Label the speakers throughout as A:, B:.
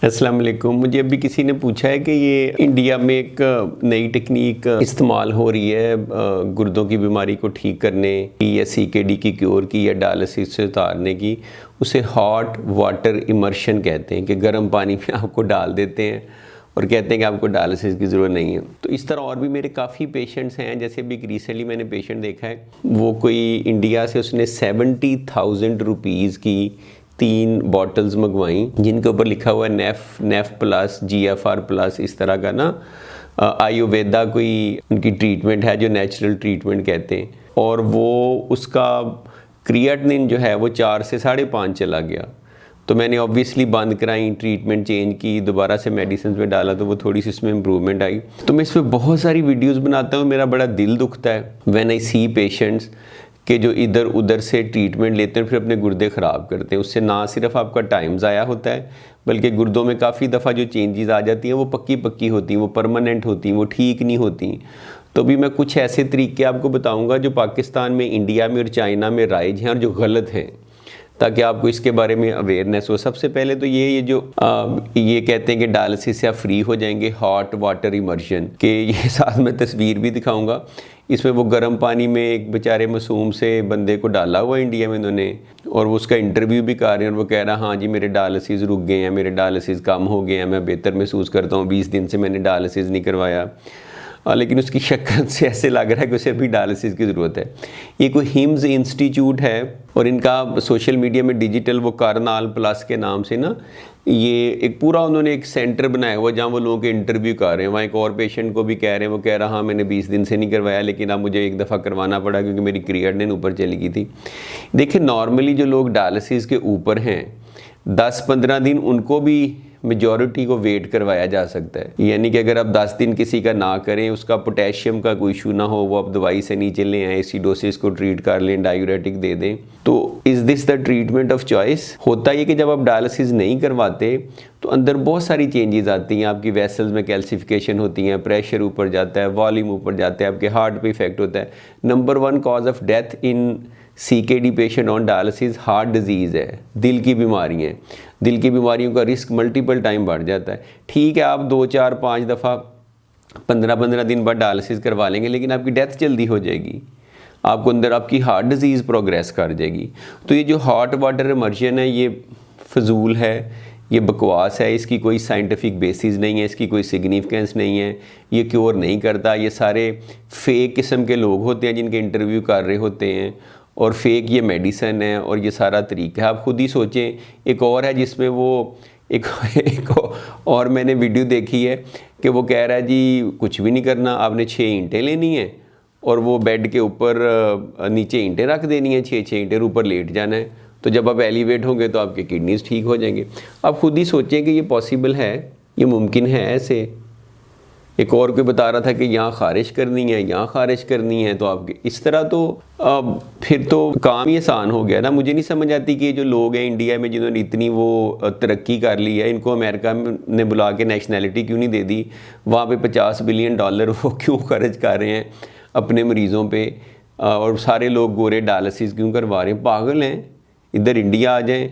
A: अस्सलाम वालेकुम। मुझे अभी किसी ने पूछा है कि ये इंडिया में एक नई टेक्निक इस्तेमाल हो रही है गुर्दों की बीमारी को ठीक करने की या सीकेडी की क्योर की या डायलिसिस से उतारने की। उसे हॉट वाटर इमर्शन कहते हैं कि गर्म पानी में आपको डाल देते हैं और कहते हैं कि आपको डायलिसिस की ज़रूरत नहीं है। तो इस तरह और भी मेरे काफ़ी पेशेंट्स हैं। जैसे अभी रिसेंटली मैंने पेशेंट देखा है, वो कोई इंडिया से उसने 70,000 रुपीज़ की 3 बॉटल्स मंगवाई जिनके ऊपर लिखा हुआ है नेफ प्लस GFR प्लस, इस तरह का ना आयुर्वेदा कोई उनकी ट्रीटमेंट है जो नेचुरल ट्रीटमेंट कहते हैं। और वो उसका क्रिएटिनिन जो है वो 4 से 5.5 चला गया। तो मैंने ऑब्वियसली बंद कराई, ट्रीटमेंट चेंज की, दोबारा से मेडिसिन में डाला तो वो थोड़ी सी इसमें इम्प्रूवमेंट आई। तो मैं इस पर बहुत सारी वीडियोस बनाता हूँ। मेरा बड़ा दिल दुखता है व्हेन आई सी पेशेंट्स कि जो इधर उधर से ट्रीटमेंट लेते हैं फिर अपने गुर्दे ख़राब करते हैं। उससे ना सिर्फ आपका टाइम ज़ाया होता है बल्कि गुर्दों में काफ़ी दफ़ा जो चेंजेस आ जाती हैं वो पक्की होती हैं, वो परमानेंट होती हैं, वो ठीक नहीं होती। तो भी मैं कुछ ऐसे तरीके आपको बताऊंगा जो पाकिस्तान में, इंडिया में और चाइना में राइज हैं और जो गलत हैं, ताकि आपको इसके बारे में अवेयरनेस हो। सबसे पहले तो ये जो ये कहते हैं कि डायलिसिस से आप फ्री हो जाएंगे, हॉट वाटर इमर्शन के ये साथ में तस्वीर भी दिखाऊंगा। इसमें वो गर्म पानी में एक बेचारे मासूम से बंदे को डाला हुआ इंडिया में इन्होंने, और वो उसका इंटरव्यू भी कर रहे हैं और वो कह रहा है हाँ जी मेरे डायलिसिस रुक गए हैं, मेरे डायलिसिस कम हो गए हैं, मैं बेहतर महसूस करता हूँ, 20 दिन से मैंने डायलिसिस नहीं करवाया। लेकिन उसकी शक्ल से ऐसे लग रहा है कि उसे अभी डायलिसिस की ज़रूरत है। ये कोई हिम्स इंस्टीट्यूट है और इनका सोशल मीडिया में डिजिटल वो करनाल प्लस के नाम से ना ये एक पूरा उन्होंने एक सेंटर बनाया हुआ जहाँ वो लोगों के इंटरव्यू कर रहे हैं। वहाँ एक और पेशेंट को भी कह रहे हैं, वो कह रहा हाँ मैंने 20 दिन से नहीं करवाया लेकिन अब मुझे एक दफ़ा करवाना पड़ा क्योंकि मेरी क्रिएटिनिन ऊपर चली गई थी। देखिए नॉर्मली जो लोग डायलिसिस के ऊपर हैं 10-15 दिन उनको भी मेजॉरिटी को वेट करवाया जा सकता है। यानी कि अगर आप 10 दिन किसी का ना करें, उसका पोटेशियम का कोई इशू ना हो, वो आप दवाई से नीचे ले आए, एसिडोसिस को ट्रीट कर लें, डायूरेटिक दे दें, तो is this the treatment of choice? होता है कि जब आप डायलिसिस नहीं करवाते तो अंदर बहुत सारी चेंजेस आती हैं। आपकी वेसल्स में कैल्सिफिकेशन होती हैं, प्रेशर ऊपर जाता है, वॉल्यूम ऊपर जाता है, आपके हार्ट पे इफेक्ट होता है। Number 1 cause of death in CKD patient on dialysis heart disease है, दिल की बीमारी है। दिल की बीमारियों का रिस्क मल्टीपल टाइम बढ़ जाता है। ठीक है आप 2, 4, 5 दफ़ा 15-15 दिन बाद डायलिसिस करवा लेंगे लेकिन आपकी डेथ जल्दी हो जाएगी, आपको अंदर आपकी हार्ट डिजीज़ प्रोग्रेस कर जाएगी। तो ये जो हॉट वाटर इमर्शन है ये फजूल है, ये बकवास है, इसकी कोई साइंटिफिक बेसिस नहीं है, इसकी कोई सिग्निफिकेंस नहीं है, ये क्योर नहीं करता। ये सारे फेक किस्म के लोग होते हैं जिनके इंटरव्यू कर रहे होते हैं और फेक ये मेडिसन है और ये सारा तरीका है। आप खुद ही सोचें। एक और है जिसमें वो एक और मैंने वीडियो देखी है कि वो कह रहा है जी कुछ भी नहीं करना, आपने 6 ईंटें लेनी है और वो बेड के ऊपर नीचे ईंटें रख देनी है, 6 ईंटें ऊपर लेट जाना है, तो जब आप एलिवेट होंगे तो आपके किडनीज ठीक हो जाएंगे। आप खुद ही सोचें कि ये पॉसिबल है, ये मुमकिन है ऐसे। एक और कोई बता रहा था कि यहाँ खारिश करनी है, यहाँ खारिश करनी है, तो आपके इस तरह तो फिर तो काम ही आसान हो गया ना। मुझे नहीं समझ आती कि जो लोग हैं इंडिया में जिन्होंने इतनी वो तरक्की कर ली है, इनको अमेरिका ने बुला के नेशनैलिटी क्यों नहीं दे दी? वहाँ पे $50 बिलियन वो क्यों खर्च कर रहे हैं अपने मरीज़ों पे, और सारे लोग गोरे डायलिसिस क्यों करवा रहे हैं? पागल हैं। इधर इंडिया आ जाएँ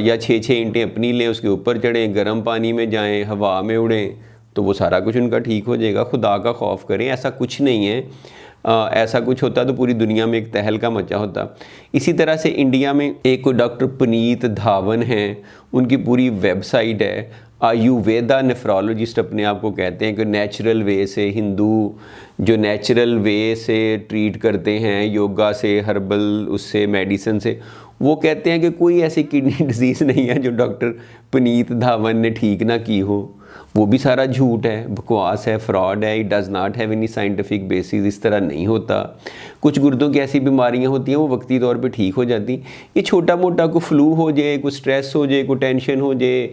A: या 6 ईंटें अपनी लें, उसके ऊपर चढ़ें, गर्म पानी में जाएँ, हवा में उड़ें, तो वो सारा कुछ उनका ठीक हो जाएगा। खुदा का खौफ करें, ऐसा कुछ नहीं है। ऐसा कुछ होता तो पूरी दुनिया में एक तहलका मचा होता। इसी तरह से इंडिया में एक डॉक्टर पुनीत धावन हैं, उनकी पूरी वेबसाइट है। आयुर्वेदा नेफ्रोलॉजिस्ट अपने आप को कहते हैं कि नेचुरल वे से, हिंदू जो नेचुरल वे से ट्रीट करते हैं, योगा से, हर्बल उससे, मेडिसिन से, वो कहते हैं कि कोई ऐसी किडनी डिजीज़ नहीं है जो डॉक्टर पुनीत धावन ने ठीक ना की हो। वो भी सारा झूठ है, बकवास है, फ्रॉड है। It does not have any scientific basis. इस तरह नहीं होता। कुछ गुर्दों की ऐसी बीमारियां होती हैं वो वक्ती तौर पे ठीक हो जाती। ये छोटा मोटा कोई फ्लू हो जाए, कोई स्ट्रेस हो जाए, कोई टेंशन हो जाए,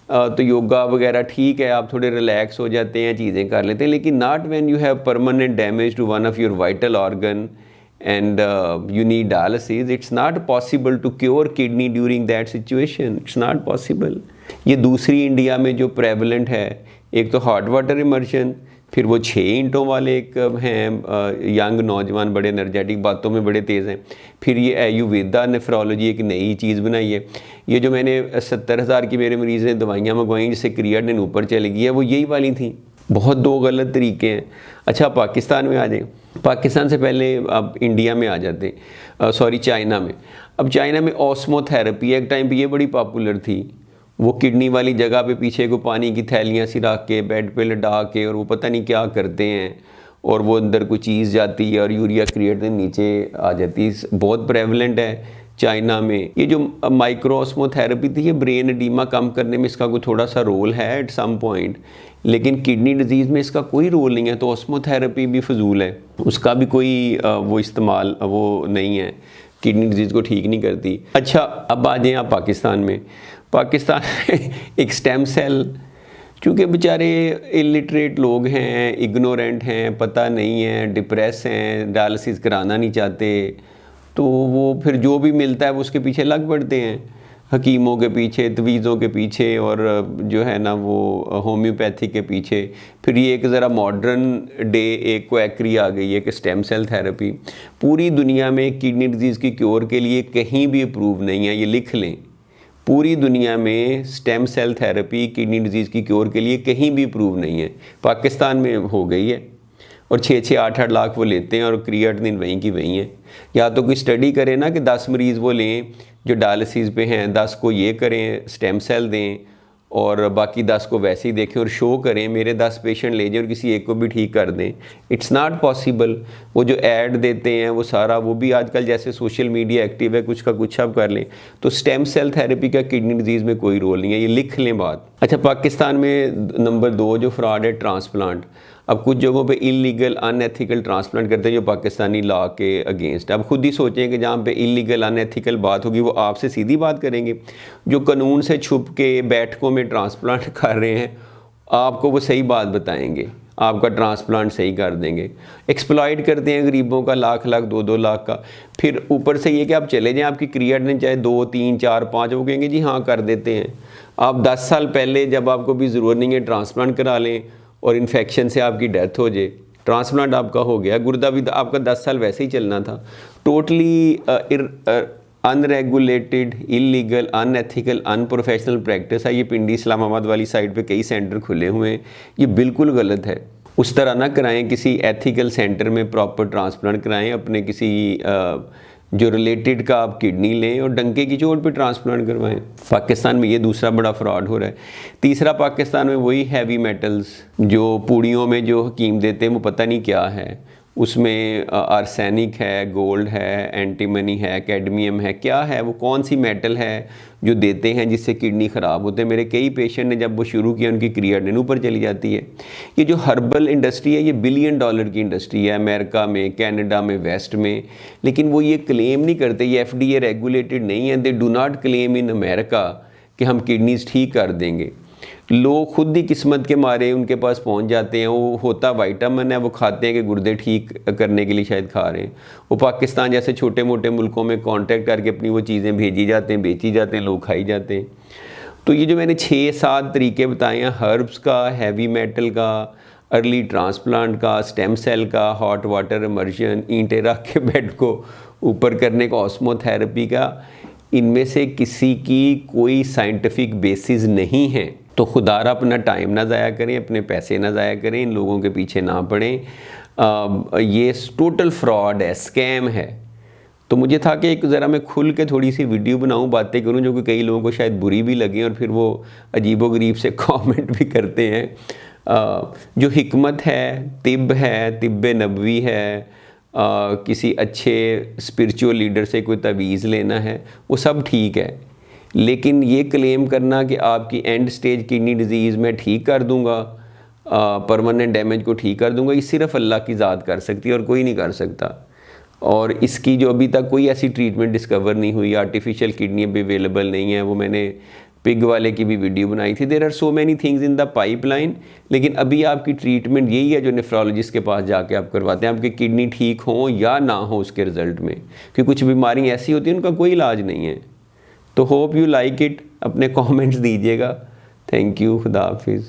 A: तो योगा वगैरह ठीक है, आप थोड़े रिलैक्स हो जाते हैं, चीज़ें कर लेते हैं। लेकिन not when you have permanent damage to one of your vital organ and you need dialysis. It's not possible to cure kidney during that situation. It's not possible. ये दूसरी इंडिया में जो प्रेवलेंट है, एक तो हॉट वाटर इमर्शन, फिर वो 6 ईंटों वाले एक हैं यंग नौजवान, बड़े एनर्जेटिक, बातों में बड़े तेज़ हैं। फिर ये आयुर्वेदा नेफ्रोलॉजी एक नई चीज़ बनाई है। ये जो मैंने 70,000 की मेरे मरीज़ ने दवाइयाँ मंगवाई जिससे क्रिएटिनिन ऊपर चली गई है, वो यही वाली थी। बहुत 2 गलत तरीके हैं। अच्छा, पाकिस्तान में आ जाएं। पाकिस्तान से पहले अब इंडिया में आ जाते हैं, सॉरी चाइना में। अब चाइना में ऑस्मोथेरेपी एक टाइम पे ये बड़ी पॉपुलर थी। वो किडनी वाली जगह पे पीछे को पानी की थैलियाँ सी रख के बेड पे लटा के और वो पता नहीं क्या करते हैं और वो अंदर कोई चीज़ जाती है और यूरिया क्रिएटिनिन नीचे आ जाती है। बहुत प्रेवलेंट है चाइना में। ये जो माइक्रो ऑस्मोथेरेपी थी, ये ब्रेन एडीमा कम करने में इसका कोई थोड़ा सा रोल है एट सम पॉइंट, लेकिन किडनी डिजीज़ में इसका कोई रोल नहीं है। तो ऑस्मोथेरेपी भी फजूल है, उसका भी कोई वो इस्तेमाल वो नहीं है, किडनी डिजीज़ को ठीक नहीं करती। अच्छा, अब आ जाएँ आप पाकिस्तान में। पाकिस्तान में एक स्टेम सेल, क्योंकि बेचारे इलिटरेट लोग हैं, इग्नोरेंट हैं, पता नहीं है, डिप्रेस हैं, डायलिसिस कराना नहीं चाहते, तो वो फिर जो भी मिलता है वो उसके पीछे लग पड़ते हैं, हकीमों के पीछे, तवीज़ों के पीछे और जो है ना वो होम्योपैथी के पीछे। फिर ये एक ज़रा मॉडर्न डे एक क्वैकरी आ गई है कि स्टेम सेल थेरेपी। पूरी दुनिया में किडनी डिजीज़ की क्योर के लिए कहीं भी अप्रूव नहीं है, ये लिख लें। पूरी दुनिया में stem cell therapy kidney disease की क्योर के लिए कहीं भी अप्रूव नहीं है। पाकिस्तान में हो गई है और 6-6, 8-8 लाख वो लेते हैं और क्रिएटिनिन वहीं की वहीं है। या तो कोई स्टडी करें ना कि 10 मरीज़ वो लें जो डायलिसिस पे हैं, 10 को ये करें स्टेम सेल दें और बाकी 10 को वैसे ही देखें और शो करें मेरे 10 पेशेंट ले जाएं और किसी एक को भी ठीक कर दें। It's not possible. वो जो ऐड देते हैं वो सारा, वो भी आजकल जैसे सोशल मीडिया एक्टिव है, कुछ का कुछ अब कर लें। तो स्टेम सेल थेरेपी का किडनी डिजीज़ में कोई रोल नहीं है, ये लिख लें बात। अच्छा, पाकिस्तान में नंबर 2 जो फ्रॉड है ट्रांसप्लांट। अब कुछ जगहों पे इलीगल अनएथिकल ट्रांसप्लांट करते हैं जो पाकिस्तानी लॉ के अगेंस्ट। अब खुद ही सोचें कि जहाँ पे इलीगल अनएथिकल बात होगी वो आपसे सीधी बात करेंगे। जो कानून से छुप के बैठकों में ट्रांसप्लांट कर रहे हैं, आपको वो सही बात बताएंगे, आपका ट्रांसप्लांट सही कर देंगे। एक्सप्लॉइट करते हैं गरीबों का, लाख लाख 2-2 लाख का। फिर ऊपर से ये कि आप चले जाएँ, आपकी क्रिएटिनिन चाहे 2, 3, 4, 5, वो कहेंगे जी हाँ कर देते हैं। आप 10 साल पहले जब आपको भी ज़रूरत नहीं है ट्रांसप्लांट करा लें और इन्फेक्शन से आपकी डेथ हो जाए, ट्रांसप्लांट आपका हो गया, गुर्दा भी आपका 10 साल वैसे ही चलना था। Totally unregulated, illegal, unethical, unprofessional practice है। ये पिंडी इस्लामाबाद वाली साइड पे कई सेंटर खुले हुए हैं, ये बिल्कुल गलत है। उस तरह ना कराएं, किसी एथिकल सेंटर में प्रॉपर ट्रांसप्लांट कराएं। अपने किसी जो रिलेटेड का आप किडनी लें और डंके की चोट पे ट्रांसप्लांट करवाएं। पाकिस्तान में ये दूसरा बड़ा फ्रॉड हो रहा है। तीसरा, पाकिस्तान में वही हैवी मेटल्स जो पूड़ियों में जो हकीम देते हैं वो पता नहीं क्या है, उसमें आर्सेनिक है, गोल्ड है, एंटीमनी है, कैडमियम है, क्या है वो, कौन सी मेटल है जो देते हैं जिससे किडनी ख़राब होते हैं। मेरे कई पेशेंट ने जब वो शुरू किया उनकी क्रिएटिनिन ऊपर चली जाती है। ये जो हर्बल इंडस्ट्री है ये $1 बिलियन की इंडस्ट्री है अमेरिका में, कनाडा में, वेस्ट में, लेकिन वो ये क्लेम नहीं करते, ये FDA रेगुलेटेड नहीं है। They do not claim in America कि हम किडनीज ठीक कर देंगे। लोग खुद ही किस्मत के मारे उनके पास पहुंच जाते हैं, वो होता विटामिन है, वो खाते हैं कि गुर्दे ठीक करने के लिए शायद खा रहे हैं। वो पाकिस्तान जैसे छोटे मोटे मुल्कों में कांटेक्ट करके अपनी वो चीज़ें भेजी जाते हैं, बेची जाते हैं, लोग खाई जाते हैं। तो ये जो मैंने 6-7 तरीके बताए हैं, हर्ब्स का, हैवी मेटल का, अर्ली ट्रांसप्लांट का, स्टेम सेल का, हॉट वाटर इमर्शन, ईंटें रख के बेड को ऊपर करने का, ऑस्मोथेरेपी का, इनमें से किसी की कोई साइंटिफिक बेसिस नहीं है। तो खुदारा अपना टाइम ना ज़ाया करें, अपने पैसे ना ज़ाया करें, इन लोगों के पीछे ना पड़ें। ये टोटल फ्रॉड है, स्कैम है। तो मुझे था कि एक ज़रा मैं खुल के थोड़ी सी वीडियो बनाऊं, बातें करूं जो कि कई लोगों को शायद बुरी भी लगे और फिर वो अजीबोगरीब से कमेंट भी करते हैं। जो हिकमत है, तिब्ब नबवी है, किसी अच्छे स्पिरिचुअल लीडर से कोई तवीज़ लेना है, वो सब ठीक है। लेकिन ये क्लेम करना कि आपकी एंड स्टेज किडनी डिजीज़ में ठीक कर दूंगा, परमानेंट डैमेज को ठीक कर दूंगा, ये सिर्फ अल्लाह की ज़ात कर सकती है और कोई नहीं कर सकता। और इसकी जो अभी तक कोई ऐसी ट्रीटमेंट डिस्कवर नहीं हुई, आर्टिफिशियल किडनी भी अवेलेबल नहीं है। वो मैंने पिग वाले की भी वीडियो बनाई थी। There are so many things in the pipeline, लेकिन अभी आपकी ट्रीटमेंट यही है जो नेफ्रोलॉजिस्ट के पास जाके आप करवाते हैं, आपकी किडनी ठीक हो या ना हो उसके रिजल्ट में, क्योंकि कुछ बीमारी ऐसी होती है उनका कोई इलाज नहीं है। तो होप यू लाइक इट, अपने कमेंट्स दीजिएगा। थैंक यू, खुदा हाफिज़।